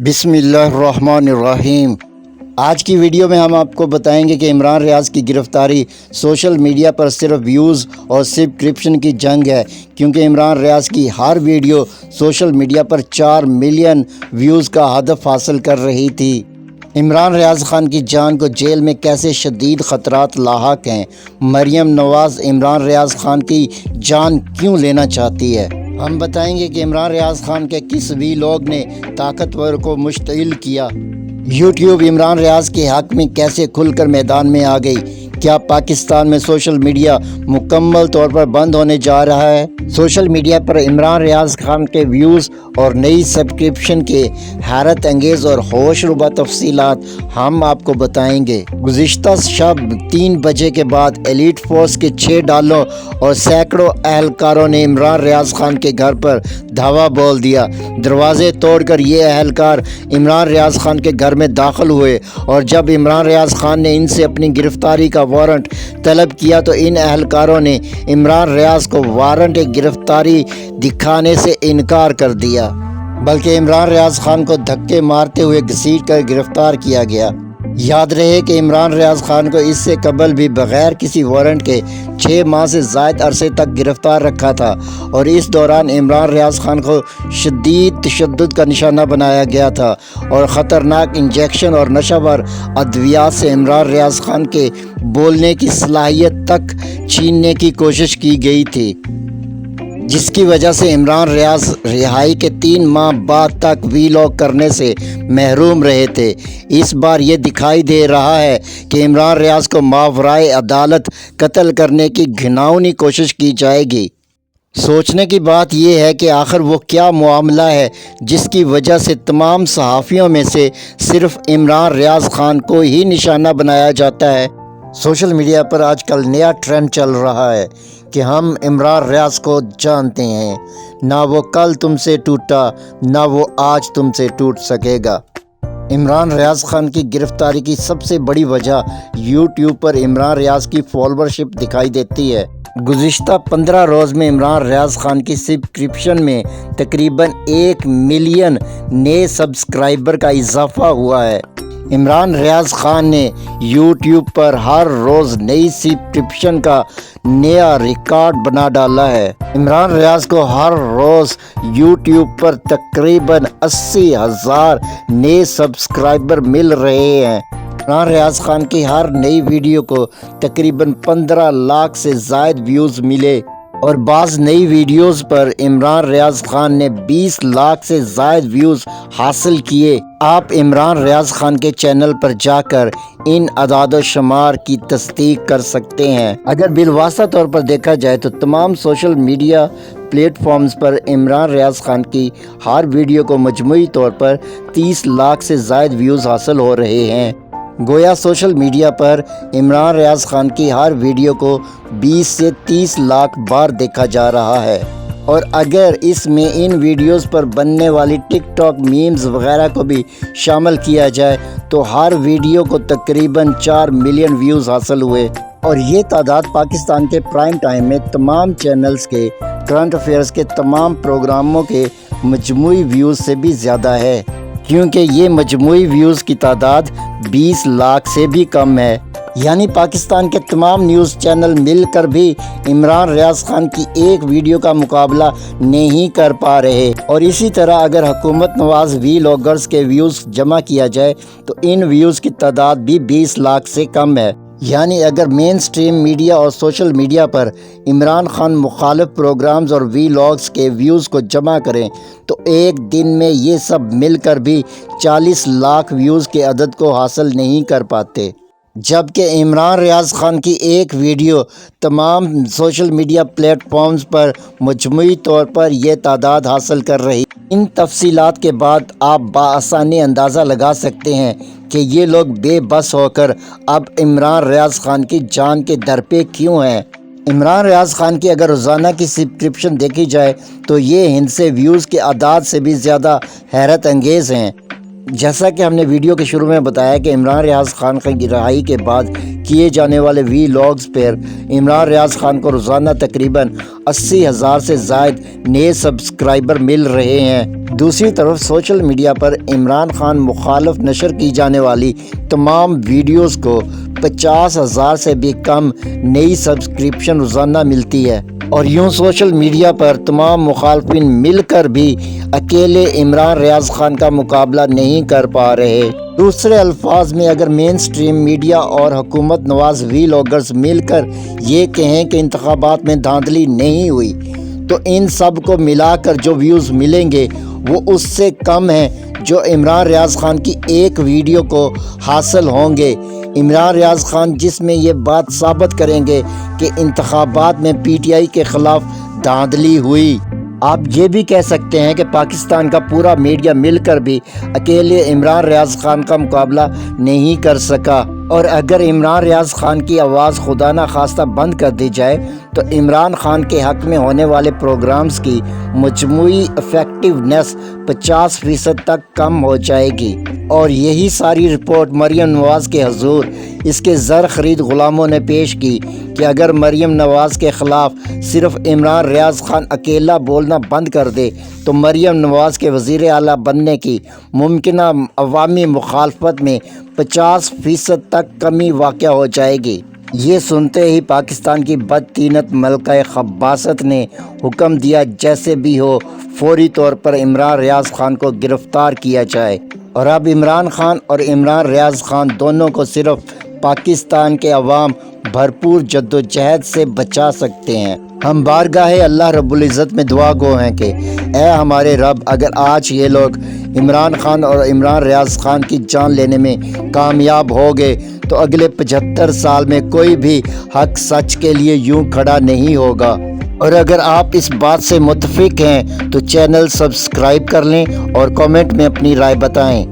بسم اللہ الرحمن الرحیم۔ آج کی ویڈیو میں ہم آپ کو بتائیں گے کہ عمران ریاض کی گرفتاری سوشل میڈیا پر صرف ویوز اور سبسکرپشن کی جنگ ہے، کیونکہ عمران ریاض کی ہر ویڈیو سوشل میڈیا پر 4 ملین ویوز کا ہدف حاصل کر رہی تھی۔ عمران ریاض خان کی جان کو جیل میں کیسے شدید خطرات لاحق ہیں؟ مریم نواز عمران ریاض خان کی جان کیوں لینا چاہتی ہے؟ ہم بتائیں گے کہ عمران ریاض خان کے کس ویلاگ نے طاقتور کو مشتعل کیا۔ یوٹیوب عمران ریاض کے حق میں کیسے کھل کر میدان میں آ گئی؟ کیا پاکستان میں سوشل میڈیا مکمل طور پر بند ہونے جا رہا ہے؟ سوشل میڈیا پر عمران ریاض خان کے ویوز اور نئی سبسکرپشن کے حیرت انگیز اور ہوش ربا تفصیلات ہم آپ کو بتائیں گے۔ گزشتہ شب 3 بجے کے بعد ایلیٹ فورس کے 6 ڈالوں اور سینکڑوں اہلکاروں نے عمران ریاض خان کے گھر پر دھاوا بول دیا۔ دروازے توڑ کر یہ اہلکار عمران ریاض خان کے گھر میں داخل ہوئے، اور جب عمران ریاض خان نے ان سے اپنی گرفتاری کا وارنٹ طلب کیا تو ان اہلکاروں نے عمران ریاض کو وارنٹ گرفتاری دکھانے سے انکار کر دیا، بلکہ عمران ریاض خان کو دھکے مارتے ہوئے گھسیٹ کر گرفتار کیا گیا۔ یاد رہے کہ عمران ریاض خان کو اس سے قبل بھی بغیر کسی وارنٹ کے 6 ماہ سے زائد عرصے تک گرفتار رکھا تھا، اور اس دوران عمران ریاض خان کو شدید تشدد کا نشانہ بنایا گیا تھا، اور خطرناک انجیکشن اور نشہ ور ادویات سے عمران ریاض خان کے بولنے کی صلاحیت تک چھیننے کی کوشش کی گئی تھی، جس کی وجہ سے عمران ریاض رہائی کے 3 ماہ بعد تک ویلاگ کرنے سے محروم رہے تھے۔ اس بار یہ دکھائی دے رہا ہے کہ عمران ریاض کو ماورائے عدالت قتل کرنے کی گھناؤنی کوشش کی جائے گی۔ سوچنے کی بات یہ ہے کہ آخر وہ کیا معاملہ ہے جس کی وجہ سے تمام صحافیوں میں سے صرف عمران ریاض خان کو ہی نشانہ بنایا جاتا ہے؟ سوشل میڈیا پر آج کل نیا ٹرینڈ چل رہا ہے کہ ہم عمران ریاض کو جانتے ہیں، نہ وہ کل تم سے ٹوٹا، نہ وہ آج تم سے ٹوٹ سکے گا۔ عمران ریاض خان کی گرفتاری کی سب سے بڑی وجہ یوٹیوب پر عمران ریاض کی فالوورشپ دکھائی دیتی ہے۔ گزشتہ 15 روز میں عمران ریاض خان کی سبسکرپشن میں تقریباً 1 ملین نئے سبسکرائبر کا اضافہ ہوا ہے۔ عمران ریاض خان نے یوٹیوب پر ہر روز نئی سبسکرپشن کا نیا ریکارڈ بنا ڈالا ہے۔ عمران ریاض کو ہر روز یوٹیوب پر تقریباً 80,000 نئے سبسکرائبر مل رہے ہیں۔ عمران ریاض خان کی ہر نئی ویڈیو کو تقریباً 15 لاکھ سے زائد ویوز ملے، اور بعض نئی ویڈیوز پر عمران ریاض خان نے 20 لاکھ سے زائد ویوز حاصل کیے۔ آپ عمران ریاض خان کے چینل پر جا کر ان اعداد و شمار کی تصدیق کر سکتے ہیں۔ اگر بالواسطہ طور پر دیکھا جائے تو تمام سوشل میڈیا پلیٹ فارمز پر عمران ریاض خان کی ہر ویڈیو کو مجموعی طور پر 30 لاکھ سے زائد ویوز حاصل ہو رہے ہیں۔ گویا سوشل میڈیا پر عمران ریاض خان کی ہر ویڈیو کو 20 سے 30 لاکھ بار دیکھا جا رہا ہے، اور اگر اس میں ان ویڈیوز پر بننے والی ٹک ٹاک میمز وغیرہ کو بھی شامل کیا جائے تو ہر ویڈیو کو تقریباً 4 ملین ویوز حاصل ہوئے، اور یہ تعداد پاکستان کے پرائم ٹائم میں تمام چینلز کے کرنٹ افیئرز کے تمام پروگراموں کے مجموعی ویوز سے بھی زیادہ ہے، کیونکہ یہ مجموعی ویوز کی تعداد 20 لاکھ سے بھی کم ہے۔ یعنی پاکستان کے تمام نیوز چینل مل کر بھی عمران ریاض خان کی ایک ویڈیو کا مقابلہ نہیں کر پا رہے، اور اسی طرح اگر حکومت نواز ویلاگرز کے ویوز جمع کیا جائے تو ان ویوز کی تعداد بھی 20 لاکھ سے کم ہے۔ یعنی اگر مین سٹریم میڈیا اور سوشل میڈیا پر عمران خان مخالف پروگرامز اور ویلاگز کے ویوز کو جمع کریں تو ایک دن میں یہ سب مل کر بھی 40 لاکھ ویوز کے عدد کو حاصل نہیں کر پاتے، جبکہ عمران ریاض خان کی ایک ویڈیو تمام سوشل میڈیا پلیٹ فارمز پر مجموعی طور پر یہ تعداد حاصل کر رہی۔ ان تفصیلات کے بعد آپ بآسانی اندازہ لگا سکتے ہیں کہ یہ لوگ بے بس ہو کر اب عمران ریاض خان کی جان کے در پہ کیوں ہیں۔ عمران ریاض خان کی اگر روزانہ کی سبسکرپشن دیکھی جائے تو یہ ہند سے ویوز کے اعداد سے بھی زیادہ حیرت انگیز ہیں۔ جیسا کہ ہم نے ویڈیو کے شروع میں بتایا کہ عمران ریاض خان کی رہائی کے بعد کیے جانے والے وی لاگز پر عمران ریاض خان کو روزانہ تقریباً 80,000 سے زائد نئے سبسکرائبر مل رہے ہیں۔ دوسری طرف سوشل میڈیا پر عمران خان مخالف نشر کی جانے والی تمام ویڈیوز کو 50,000 سے بھی کم نئی سبسکرپشن روزانہ ملتی ہے، اور یوں سوشل میڈیا پر تمام مخالفین مل کر بھی اکیلے عمران ریاض خان کا مقابلہ نہیں کر پا رہے۔ دوسرے الفاظ میں اگر مین سٹریم میڈیا اور حکومت نواز وی لاگرز مل کر یہ کہیں کہ انتخابات میں دھاندلی نہیں ہوئی، تو ان سب کو ملا کر جو ویوز ملیں گے وہ اس سے کم ہیں جو عمران ریاض خان کی ایک ویڈیو کو حاصل ہوں گے۔ عمران ریاض خان جس میں یہ بات ثابت کریں گے کہ انتخابات میں پی ٹی آئی کے خلاف دھاندلی ہوئی۔ آپ یہ بھی کہہ سکتے ہیں کہ پاکستان کا پورا میڈیا مل کر بھی اکیلے عمران ریاض خان کا مقابلہ نہیں کر سکا، اور اگر عمران ریاض خان کی آواز خدا نخواستہ بند کر دی جائے تو عمران خان کے حق میں ہونے والے پروگرامز کی مجموعی افیکٹونیس 50% تک کم ہو جائے گی، اور یہی ساری رپورٹ مریم نواز کے حضور اس کے زر خرید غلاموں نے پیش کی کہ اگر مریم نواز کے خلاف صرف عمران ریاض خان اکیلا بولنا بند کر دے تو مریم نواز کے وزیر اعلیٰ بننے کی ممکنہ عوامی مخالفت میں 50% تک کمی واقع ہو جائے گی۔ یہ سنتے ہی پاکستان کی بدطینت ملکہ خباثت نے حکم دیا جیسے بھی ہو فوری طور پر عمران ریاض خان کو گرفتار کیا جائے، اور اب عمران خان اور عمران ریاض خان دونوں کو صرف پاکستان کے عوام بھرپور جدوجہد سے بچا سکتے ہیں۔ ہم بارگاہ اللہ رب العزت میں دعا گو ہیں کہ اے ہمارے رب، اگر آج یہ لوگ عمران خان اور عمران ریاض خان کی جان لینے میں کامیاب ہو گئے تو اگلے 75 سال میں کوئی بھی حق سچ کے لیے یوں کھڑا نہیں ہوگا۔ اور اگر آپ اس بات سے متفق ہیں تو چینل سبسکرائب کر لیں اور کامنٹ میں اپنی رائے بتائیں۔